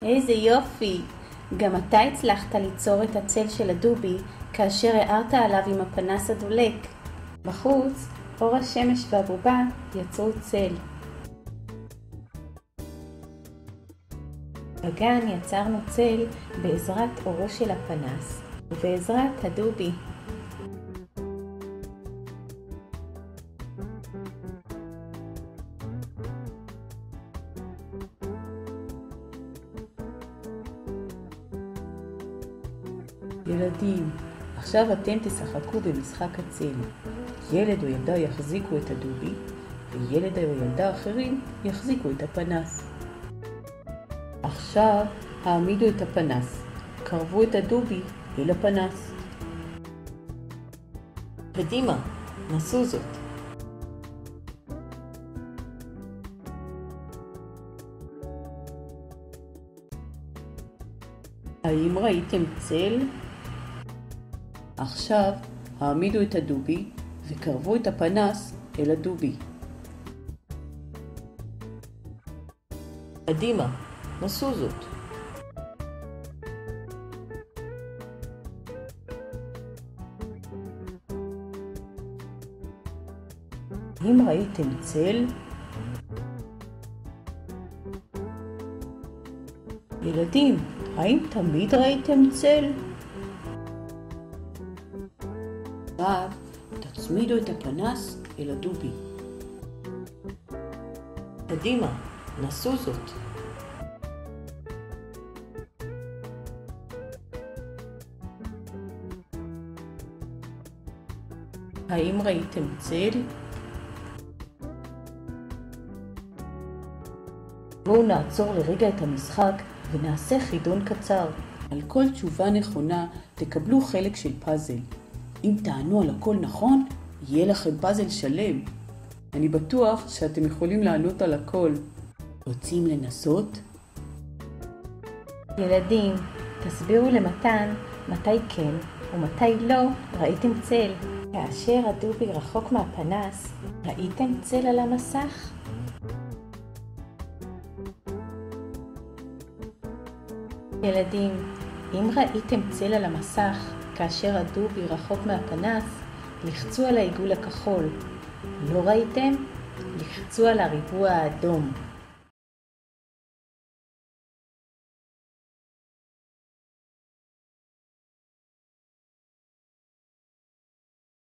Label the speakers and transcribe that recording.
Speaker 1: איזה יופי! גם אתה הצלחת ליצור את הצל של הדובי כאשר הארת עליו עם הפנס הדולק. בחוץ, אור השמש והבובה יצרו צל. בגן יצרנו צל בעזרת אורו של הפנס ובעזרת הדובי. ילדים, עכשיו אתם תשחקו במשחק הצל. ילד או ילדה יחזיקו את הדובי, וילד או ילדה אחרים יחזיקו את הפנס. עכשיו העמידו את הפנס, קרבו את הדובי אל הפנס. קדימה, נסו זאת. האם ראיתם צל? עכשיו העמידו את הדובי וקרבו את הפנס אל הדובי. קדימה, נסו זאת. האם ראיתם צל? ילדים, האם תמיד ראיתם צל? עכשיו תצמידו את הפנס אל הדובי. קדימה, נסו זאת. האם ראיתם צל? בואו נעצור לרגע את המשחק ונעשה חידון קצר. על כל תשובה נכונה תקבלו חלק של פאזל. אם תענו על הכל נכון, יהיה לכם פאזל שלם. אני בטוח שאתם יכולים לענות על הכל. רוצים לנסות? ילדים, תסבירו למתן מתי כן ומתי לא ראיתם צל. כאשר הדובי רחוק מהפנס, ראיתם צל על המסך? ילדים, אם ראיתם צל על המסך כאשר הדובי רחוק מהפנס, לחצו על העיגול הכחול. לא ראיתם? לחצו על הריבוע האדום.